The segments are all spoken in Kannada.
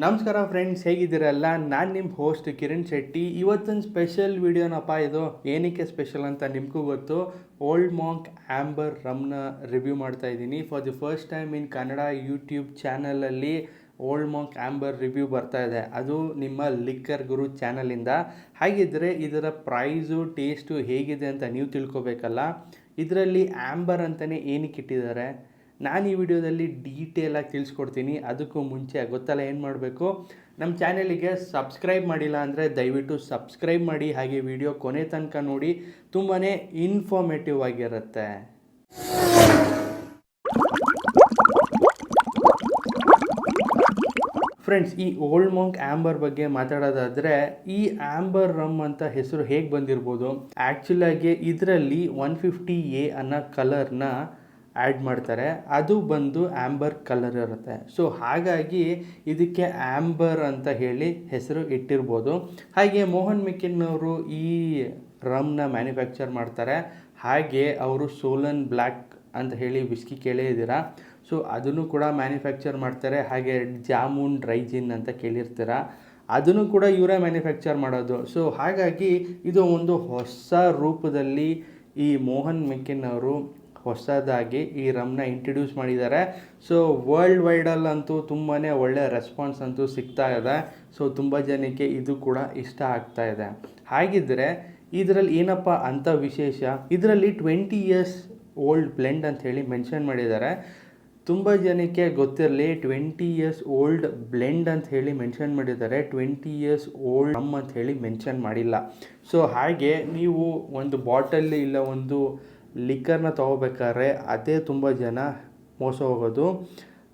ನಮಸ್ಕಾರ ಫ್ರೆಂಡ್ಸ್, ಹೇಗಿದ್ದೀರಲ್ಲ? ನಾನು ನಿಮ್ಮ ಹೋಸ್ಟ್ ಕಿರಣ್ ಶೆಟ್ಟಿ. ಇವತ್ತೊಂದು ಸ್ಪೆಷಲ್ ವಿಡಿಯೋನಪ್ಪ. ಇದು ಏನಕ್ಕೆ ಸ್ಪೆಷಲ್ ಅಂತ ನಿಮಗೂ ಗೊತ್ತು. ಓಲ್ಡ್ ಮಾಂಕ್ ಆ್ಯಂಬರ್ ರಮ್ನ ರಿವ್ಯೂ ಮಾಡ್ತಾ ಇದ್ದೀನಿ. For the first time in Kannada YouTube ಚಾನಲಲ್ಲಿ ಓಲ್ಡ್ ಮಾಂಕ್ ಆ್ಯಂಬರ್ ರಿವ್ಯೂ ಬರ್ತಾ ಇದೆ, ಅದು ನಿಮ್ಮ ಲಿಕ್ಕರ್ ಗುರು ಚಾನಲಿಂದ. ಹಾಗಿದ್ದರೆ ಇದರ ಪ್ರೈಸು ಟೇಸ್ಟು ಹೇಗಿದೆ ಅಂತ ನೀವು ತಿಳ್ಕೊಬೇಕಲ್ಲ. ಇದರಲ್ಲಿ ಆ್ಯಂಬರ್ ಅಂತಲೇ ಏನಕ್ಕೆ ಇಟ್ಟಿದ್ದಾರೆ, ನಾನು ಈ ವಿಡಿಯೋದಲ್ಲಿ ಡೀಟೇಲಾಗಿ ತಿಳಿಸ್ಕೊಡ್ತೀನಿ. ಅದಕ್ಕೂ ಮುಂಚೆ ಗೊತ್ತಲ್ಲ ಏನು ಮಾಡಬೇಕು, ನಮ್ಮ ಚಾನಲಿಗೆ ಸಬ್ಸ್ಕ್ರೈಬ್ ಮಾಡಿಲ್ಲ ಅಂದರೆ ದಯವಿಟ್ಟು ಸಬ್ಸ್ಕ್ರೈಬ್ ಮಾಡಿ. ಹಾಗೆ ವಿಡಿಯೋ ಕೊನೆ ತನಕ ನೋಡಿ, ತುಂಬಾ ಇನ್ಫಾರ್ಮೇಟಿವ್ ಆಗಿರುತ್ತೆ. ಫ್ರೆಂಡ್ಸ್, ಈ ಓಲ್ಡ್ ಮಾಂಕ್ ಆ್ಯಂಬರ್ ಬಗ್ಗೆ ಮಾತಾಡೋದಾದರೆ, ಈ ಆ್ಯಂಬರ್ ರಮ್ ಅಂತ ಹೆಸರು ಹೇಗೆ ಬಂದಿರ್ಬೋದು? ಆ್ಯಕ್ಚುಲಾಗಿ ಇದರಲ್ಲಿ 150A ಅನ್ನೋ ಕಲರ್ನ ಆ್ಯಡ್ ಮಾಡ್ತಾರೆ. ಅದು ಬಂದು ಆ್ಯಂಬರ್ ಕಲರ್ ಇರುತ್ತೆ. ಸೊ ಹಾಗಾಗಿ ಇದಕ್ಕೆ ಆ್ಯಂಬರ್ ಅಂತ ಹೇಳಿ ಹೆಸರು ಇಟ್ಟಿರ್ಬೋದು. ಹಾಗೆ ಮೋಹನ್ ಮೆಕಿನ್ ಅವರು ಈ ರಮ್ನ ಮ್ಯಾನುಫ್ಯಾಕ್ಚರ್ ಮಾಡ್ತಾರೆ. ಹಾಗೆ ಅವರು ಸೋಲನ್ ಬ್ಲ್ಯಾಕ್ ಅಂತ ಹೇಳಿ ವಿಸ್ಕಿ ಕೇಳೇ ಇದ್ದೀರಾ, ಸೊ ಅದನ್ನು ಕೂಡ ಮ್ಯಾನುಫ್ಯಾಕ್ಚರ್ ಮಾಡ್ತಾರೆ. ಹಾಗೆ ಜಾಮೂನ್ ಡ್ರೈ ಜಿನ್ ಅಂತ ಕೇಳಿರ್ತೀರ, ಅದನ್ನು ಕೂಡ ಇವರೇ ಮ್ಯಾನುಫ್ಯಾಕ್ಚರ್ ಮಾಡೋದು. ಸೊ ಹಾಗಾಗಿ ಇದು ಒಂದು ಹೊಸ ರೂಪದಲ್ಲಿ ಈ ಮೋಹನ್ ಮೆಕಿನ್ ಅವರು ಹೊಸದಾಗಿ ಈ ರಮ್ನ ಇಂಟ್ರಡ್ಯೂಸ್ ಮಾಡಿದ್ದಾರೆ. ಸೊ ವರ್ಲ್ಡ್ ವೈಡಲ್ಲಂತೂ ತುಂಬಾ ಒಳ್ಳೆಯ ರೆಸ್ಪಾನ್ಸ್ ಅಂತೂ ಸಿಗ್ತಾ ಇದೆ. ಸೊ ತುಂಬ ಜನಕ್ಕೆ ಇದು ಕೂಡ ಇಷ್ಟ ಆಗ್ತಾ ಇದೆ. ಹಾಗಿದ್ದರೆ ಇದರಲ್ಲಿ ಏನಪ್ಪ ಅಂತ ವಿಶೇಷ? ಇದರಲ್ಲಿ 20 years ಓಲ್ಡ್ ಬ್ಲೆಂಡ್ ಅಂತ ಹೇಳಿ ಮೆನ್ಷನ್ ಮಾಡಿದ್ದಾರೆ. ತುಂಬ ಜನಕ್ಕೆ ಗೊತ್ತಿರಲಿ, 20 years ಓಲ್ಡ್ ಬ್ಲೆಂಡ್ ಅಂತ ಹೇಳಿ ಮೆನ್ಷನ್ ಮಾಡಿದ್ದಾರೆ, 20 years ಓಲ್ಡ್ ರಮ್ ಅಂತ ಹೇಳಿ ಮೆನ್ಷನ್ ಮಾಡಿಲ್ಲ. ಸೊ ಹಾಗೆ ನೀವು ಒಂದು ಬಾಟಲ್ ಇಲ್ಲ ಒಂದು ಲಿಕ್ಕರ್ನ ತೊಗೋಬೇಕಾದ್ರೆ ಅದೇ ತುಂಬ ಜನ ಮೋಸ ಹೋಗೋದು.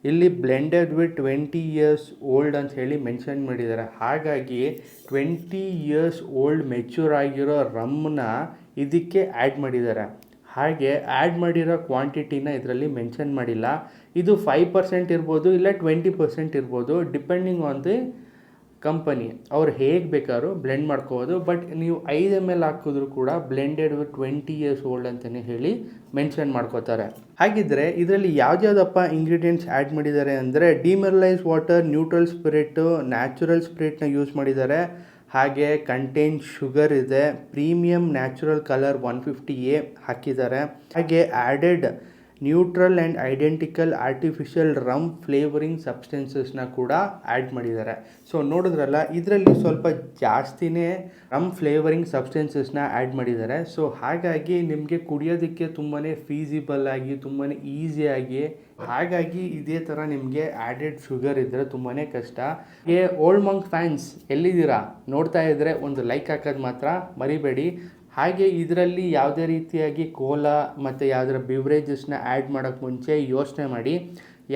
ಇಲ್ಲಿ ಬ್ಲೆಂಡೆಡ್ ವಿತ್ 20 years ಓಲ್ಡ್ ಅಂತ ಹೇಳಿ ಮೆನ್ಷನ್ ಮಾಡಿದ್ದಾರೆ. ಹಾಗಾಗಿ 20 years ಓಲ್ಡ್ ಮೆಚ್ಯೂರ್ ಆಗಿರೋ ರಮ್ನ ಇದಕ್ಕೆ ಆ್ಯಡ್ ಮಾಡಿದ್ದಾರೆ. ಹಾಗೆ ಆ್ಯಡ್ ಮಾಡಿರೋ ಕ್ವಾಂಟಿಟಿನ ಇದರಲ್ಲಿ ಮೆನ್ಷನ್ ಮಾಡಿಲ್ಲ. ಇದು 5% ಇರ್ಬೋದು, ಇಲ್ಲ 20% ಇರ್ಬೋದು, ಡಿಪೆಂಡಿಂಗ್ ಆನ್ ದಿ ಕಂಪನಿ. ಅವ್ರು ಹೇಗೆ ಬೇಕಾದ್ರೂ ಬ್ಲೆಂಡ್ ಮಾಡ್ಕೋಬೋದು. ಬಟ್ ನೀವು 5 ml ಹಾಕಿದ್ರು ಕೂಡ ಬ್ಲೆಂಡೆಡ್ ವಿತ್ 20 years ಓಲ್ಡ್ ಅಂತಲೇ ಹೇಳಿ ಮೆನ್ಷನ್ ಮಾಡ್ಕೋತಾರೆ. ಹಾಗಿದ್ದರೆ ಇದರಲ್ಲಿ ಯಾವುದ್ಯಾವುದಪ್ಪ ಇಂಗ್ರೀಡಿಯೆಂಟ್ಸ್ ಆ್ಯಡ್ ಮಾಡಿದ್ದಾರೆ ಅಂದರೆ, demineralise water, neutral spirit, natural ಸ್ಪಿರಿಟ್ನ ಯೂಸ್ ಮಾಡಿದ್ದಾರೆ. ಹಾಗೆ ಕಂಟೈನ್ ಶುಗರ್ ಇದೆ, ಪ್ರೀಮಿಯಂ ನ್ಯಾಚುರಲ್ ಕಲರ್ 150A ಹಾಕಿದ್ದಾರೆ. ಹಾಗೆ added neutral and identical artificial rum flavouring ಸಬ್ಸ್ಟೆನ್ಸಸ್ನ ಕೂಡ ಆ್ಯಡ್ ಮಾಡಿದ್ದಾರೆ. ಸೊ ನೋಡಿದ್ರಲ್ಲ, ಇದರಲ್ಲಿ ಸ್ವಲ್ಪ ಜಾಸ್ತಿನೇ ರಮ್ ಫ್ಲೇವರಿಂಗ್ ಸಬ್ಸ್ಟೆನ್ಸಸ್ನ ಆ್ಯಡ್ ಮಾಡಿದ್ದಾರೆ. ಸೊ ಹಾಗಾಗಿ ನಿಮಗೆ ಕುಡಿಯೋದಕ್ಕೆ ತುಂಬಾ ಫೀಸಿಬಲ್ ಆಗಿ, ತುಂಬಾ ಈಸಿಯಾಗಿ, ಹಾಗಾಗಿ ಇದೇ ಥರ ನಿಮಗೆ ಆ್ಯಡೆಡ್ ಶುಗರ್ ಇದ್ದರೆ ತುಂಬಾ ಕಷ್ಟ. ಓಲ್ಡ್ ಮಾಂಕ್ ಫ್ಯಾನ್ಸ್ ಎಲ್ಲಿದ್ದೀರಾ? ನೋಡ್ತಾ ಇದ್ದರೆ ಒಂದು ಲೈಕ್ ಹಾಕೋದು ಮಾತ್ರ ಮರಿಬೇಡಿ. ಹಾಗೆ ಇದರಲ್ಲಿ ಯಾವುದೇ ರೀತಿಯಾಗಿ ಕೋಲಾ ಮತ್ತು ಯಾವುದರ ಬಿವ್ರೇಜಸ್ನ ಆ್ಯಡ್ ಮಾಡೋಕ್ಕೆ ಮುಂಚೆ ಯೋಚನೆ ಮಾಡಿ.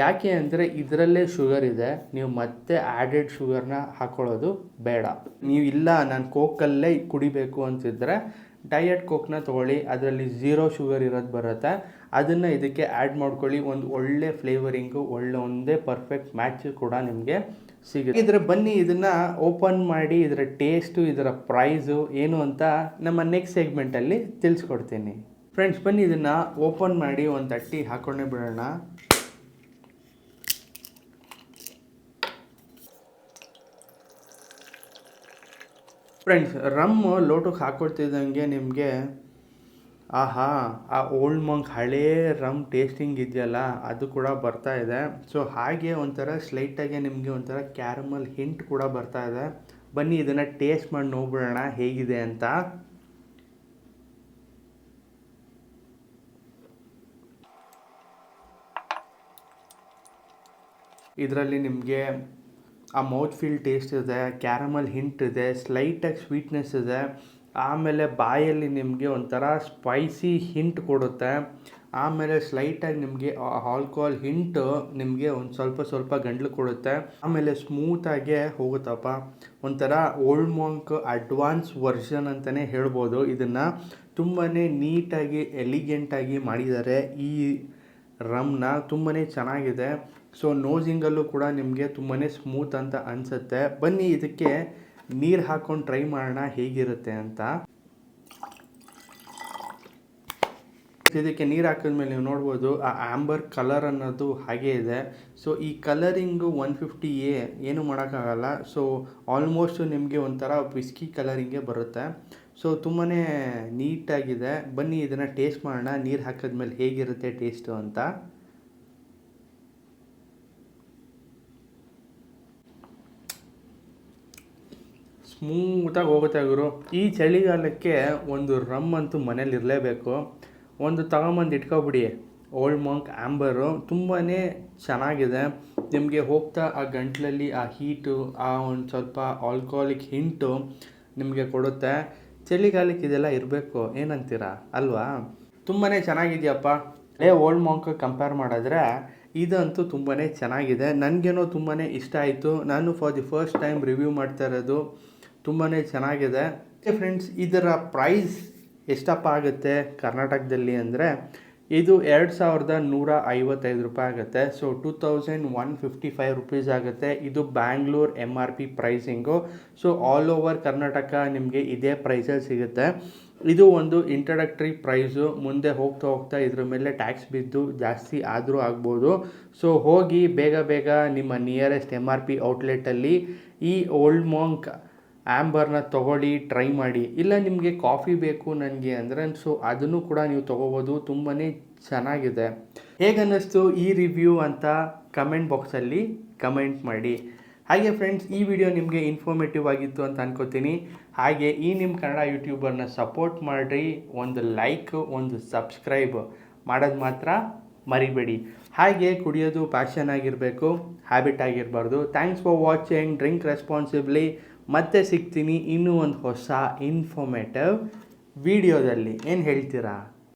ಯಾಕೆ ಅಂದರೆ ಇದರಲ್ಲೇ ಶುಗರ್ ಇದೆ, ನೀವು ಮತ್ತೆ ಆ್ಯಡೆಡ್ ಶುಗರ್ನ ಹಾಕ್ಕೊಳ್ಳೋದು ಬೇಡ. ನೀವು ಇಲ್ಲ ನಾನು ಕೋಕಲ್ಲೇ ಕುಡಿಬೇಕು ಅಂತಿದ್ದರೆ ಡಯಟ್ ಕೋಕ್ನ ತೊಗೊಳ್ಳಿ, ಅದರಲ್ಲಿ 0 ಶುಗರ್ ಇರೋದು ಬರುತ್ತೆ. ಅದನ್ನು ಇದಕ್ಕೆ ಆ್ಯಡ್ ಮಾಡ್ಕೊಳ್ಳಿ. ಒಂದು ಒಳ್ಳೆ ಫ್ಲೇವರಿಂಗು, ಒಂದೇ ಪರ್ಫೆಕ್ಟ್ ಮ್ಯಾಚ್ ಕೂಡ ನಿಮಗೆ ಸಿಗುತ್ತೆ. ಇದರ ಬನ್ನಿ ಇದನ್ನು ಓಪನ್ ಮಾಡಿ ಇದರ ಟೇಸ್ಟು, ಇದರ ಪ್ರೈಸು ಏನು ಅಂತ ನಮ್ಮ ನೆಕ್ಸ್ಟ್ ಸೆಗ್ಮೆಂಟಲ್ಲಿ ತಿಳಿಸ್ಕೊಡ್ತೀನಿ. ಫ್ರೆಂಡ್ಸ್, ಬನ್ನಿ ಇದನ್ನು ಓಪನ್ ಮಾಡಿ ಒಂದು ತಟ್ಟಿ ಹಾಕ್ಕೊಂಡೇ ಬಿಡೋಣ. ಫ್ರೆಂಡ್ಸ್, ರಮ್ ಲೋಟಕ್ಕೆ ಹಾಕ್ಕೊಡ್ತಿದ್ದಂಗೆ ನಿಮಗೆ ಆಹಾ, ಆ ಓಲ್ಡ್ ಮಾಂಕ್ ಹಳೇ ರಮ್ ಟೇಸ್ಟಿಂಗ್ ಇದೆಯಲ್ಲ ಅದು ಕೂಡ ಬರ್ತಾ ಇದೆ. ಸೊ ಹಾಗೆ ಒಂಥರ ಸ್ಲೈಟಾಗಿ ನಿಮಗೆ ಒಂಥರ ಕ್ಯಾರಮಲ್ ಹಿಂಟ್ ಕೂಡ ಬರ್ತಾ ಇದೆ. ಬನ್ನಿ ಇದನ್ನು ಟೇಸ್ಟ್ ಮಾಡಿ ನೋಡ್ಬಿಡೋಣ ಹೇಗಿದೆ ಅಂತ. ಇದರಲ್ಲಿ ನಿಮಗೆ ಆ ಮೌತ್ ಫೀಲ್ ಟೇಸ್ಟ್ ಇದೆ, ಕ್ಯಾರಮಲ್ ಹಿಂಟ್ ಇದೆ, ಸ್ಲೈಟಾಗಿ ಸ್ವೀಟ್ನೆಸ್ ಇದೆ. ಆಮೇಲೆ ಬಾಯಲ್ಲಿ ನಿಮಗೆ ಒಂಥರ ಸ್ಪೈಸಿ ಹಿಂಟ್ ಕೊಡುತ್ತೆ. ಆಮೇಲೆ ಸ್ಲೈಟಾಗಿ ನಿಮಗೆ ಆಲ್ಕೋಹಾಲ್ ಹಿಂಟು ನಿಮಗೆ ಒಂದು ಸ್ವಲ್ಪ ಗಂಟ್ಲು ಕೊಡುತ್ತೆ. ಆಮೇಲೆ ಸ್ಮೂತಾಗೆ ಹೋಗುತ್ತಪ್ಪ. ಒಂಥರ ಓಲ್ಡ್ ಮಾಂಕ್ ಅಡ್ವಾನ್ಸ್ ವರ್ಷನ್ ಅಂತಲೇ ಹೇಳ್ಬೋದು. ಇದನ್ನು ತುಂಬಾ ನೀಟಾಗಿ ಎಲಿಗೆಂಟಾಗಿ ಮಾಡಿದ್ದಾರೆ. ಈ ರಮ್ನ ತುಂಬಾ ಚೆನ್ನಾಗಿದೆ. ಸೊ ನೋಸಿಂಗಲ್ಲೂ ಕೂಡ ನಿಮಗೆ ತುಂಬಾ ಸ್ಮೂತ್ ಅಂತ ಅನಿಸುತ್ತೆ. ಬನ್ನಿ ಇದಕ್ಕೆ ನೀರು ಹಾಕ್ಕೊಂಡು ಟ್ರೈ ಮಾಡೋಣ ಹೇಗಿರುತ್ತೆ ಅಂತ. ಇದಕ್ಕೆ ನೀರು ಹಾಕಿದ್ಮೇಲೆ ನೀವು ನೋಡ್ಬೋದು ಆ ಆ್ಯಂಬರ್ ಕಲರ್ ಅನ್ನೋದು ಹಾಗೇ ಇದೆ. ಸೊ ಈ ಕಲರಿಂಗು 150A ಏನು ಮಾಡೋಕ್ಕಾಗಲ್ಲ. ಸೊ ಆಲ್ಮೋಸ್ಟು ನಿಮಗೆ ಒಂಥರ ವಿಸ್ಕಿ ಕಲರಿಂಗೇ ಬರುತ್ತೆ. ಸೊ ತುಂಬಾ ನೀಟಾಗಿದೆ. ಬನ್ನಿ ಇದನ್ನು ಟೇಸ್ಟ್ ಮಾಡೋಣ, ನೀರು ಹಾಕಿದ್ಮೇಲೆ ಹೇಗಿರುತ್ತೆ ಟೇಸ್ಟು ಅಂತ. ಸ್ಮೂತಾಗಿ ಹೋಗುತ್ತೆ ಗುರು. ಈ ಚಳಿಗಾಲಕ್ಕೆ ಒಂದು ರಮ್ ಅಂತೂ ಮನೇಲಿ ಇರಲೇಬೇಕು. ಒಂದು ತಗೊಂಬಂದು ಇಟ್ಕೊಬಿಡಿ, ಓಲ್ಡ್ ಮಾಂಕ್ ಆ್ಯಂಬರು. ತುಂಬಾ ಚೆನ್ನಾಗಿದೆ. ನಿಮಗೆ ಹೋಗ್ತಾ ಆ ಗಂಟ್ಲಲ್ಲಿ ಆ ಹೀಟು, ಆ ಒಂದು ಸ್ವಲ್ಪ ಆಲ್ಕೋಹಾಲಿಕ್ ಹಿಂಟು ನಿಮಗೆ ಕೊಡುತ್ತೆ. ಚಳಿಗಾಲಕ್ಕೆ ಇದೆಲ್ಲ ಇರಬೇಕು, ಏನಂತೀರಾ ಅಲ್ವಾ? ತುಂಬಾ ಚೆನ್ನಾಗಿದೆಯಪ್ಪ. ಓಲ್ಡ್ ಮಾಂಕ್ ಕಂಪೇರ್ ಮಾಡಿದ್ರೆ ಇದಂತೂ ತುಂಬಾ ಚೆನ್ನಾಗಿದೆ. ನನಗೇನೋ ತುಂಬಾ ಇಷ್ಟ ಆಯಿತು. ನಾನು for the first time review ಮಾಡ್ತಾ ಇರೋದು. ತುಂಬಾ ಚೆನ್ನಾಗಿದೆ. ಫ್ರೆಂಡ್ಸ್, ಇದರ ಪ್ರೈಸ್ ಎಷ್ಟಪ್ಪ ಆಗುತ್ತೆ ಕರ್ನಾಟಕದಲ್ಲಿ ಅಂದರೆ ಇದು 2155 ರೂಪಾಯಿ ಆಗುತ್ತೆ. ಸೊ 2155 ರುಪೀಸ್ ಆಗುತ್ತೆ. ಇದು Bangalore MRP pricing. So all over Karnataka ನಿಮಗೆ ಇದೇ ಪ್ರೈಸಲ್ಲಿ ಸಿಗುತ್ತೆ. ಇದು ಒಂದು ಇಂಟ್ರಡಕ್ಟ್ರಿ ಪ್ರೈಸು. ಮುಂದೆ ಹೋಗ್ತಾ ಹೋಗ್ತಾ ಇದ್ರ ಮೇಲೆ ಟ್ಯಾಕ್ಸ್ ಬಿದ್ದು ಜಾಸ್ತಿ ಆದರೂ ಆಗ್ಬೋದು. ಸೊ ಹೋಗಿ ಬೇಗ ನಿಮ್ಮ ನಿಯರೆಸ್ಟ್ MRP ಔಟ್ಲೆಟಲ್ಲಿ ಈ ಓಲ್ಡ್ ಮಾಂಕ್ ಆ್ಯಂಬರ್ನ ತೊಗೊಳ್ಳಿ, ಟ್ರೈ ಮಾಡಿ. ಇಲ್ಲ ನಿಮಗೆ ಕಾಫಿ ಬೇಕು ನನಗೆ ಅಂದರೆ ಸೊ ಅದನ್ನು ಕೂಡ ನೀವು ತೊಗೋಬೋದು. ತುಂಬಾ ಚೆನ್ನಾಗಿದೆ. ಹೇಗನ್ನಿಸ್ತು ಈ ರಿವ್ಯೂ ಅಂತ ಕಮೆಂಟ್ ಬಾಕ್ಸಲ್ಲಿ ಕಮೆಂಟ್ ಮಾಡಿ. ಹಾಗೆ ಫ್ರೆಂಡ್ಸ್, ಈ ವಿಡಿಯೋ ನಿಮಗೆ ಇನ್ಫಾರ್ಮೇಟಿವ್ ಆಗಿತ್ತು ಅಂತ ಅನ್ಕೋತೀನಿ. ಹಾಗೆ ಈ ನಿಮ್ಮ ಕನ್ನಡ ಯೂಟ್ಯೂಬರ್ನ ಸಪೋರ್ಟ್ ಮಾಡಿರಿ. ಒಂದು ಲೈಕ್, ಒಂದು ಸಬ್ಸ್ಕ್ರೈಬ್ ಮಾಡೋದು ಮಾತ್ರ ಮರಿಬೇಡಿ. ಹಾಗೆ ಕುಡಿಯೋದು ಪ್ಯಾಷನ್ ಆಗಿರಬೇಕು, ಹ್ಯಾಬಿಟ್ ಆಗಿರಬಾರ್ದು. Thanks for watching. Drink responsibly. ಮತ್ತೆ ಸಿಗ್ತೀನಿ ಇನ್ನೂ ಒಂದು ಹೊಸ ಇನ್ಫಾರ್ಮೇಟಿವ್ ವಿಡಿಯೋದಲ್ಲಿ. ಏನು ಹೇಳ್ತೀರಾ?